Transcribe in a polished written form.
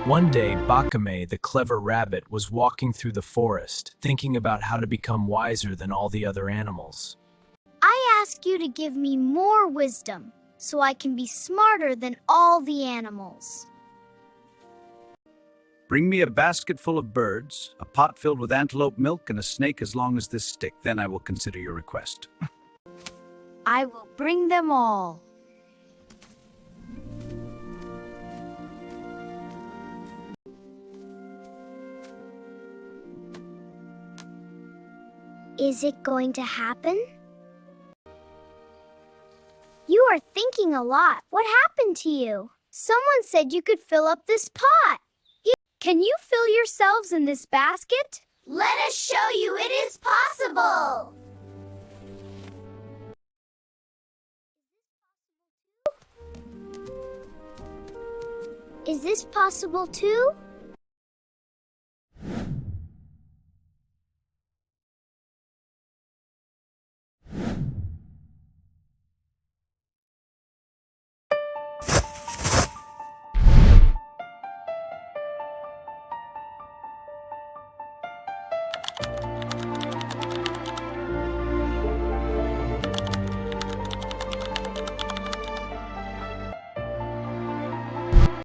One day, Bakame, the clever rabbit, was walking through the forest, thinking about how to become wiser than all the other animals. I ask you to give me more wisdom, so I can be smarter than all the animals. Bring me a basket full of birds, a pot filled with antelope milk, and a snake as long as this stick. Then I will consider your request. I will bring them all. Is it going to happen? You are thinking a lot. What happened to you? Someone said you could fill up this pot. Can you fill yourselves in this basket? Let us show you it is possible. Is this possible too?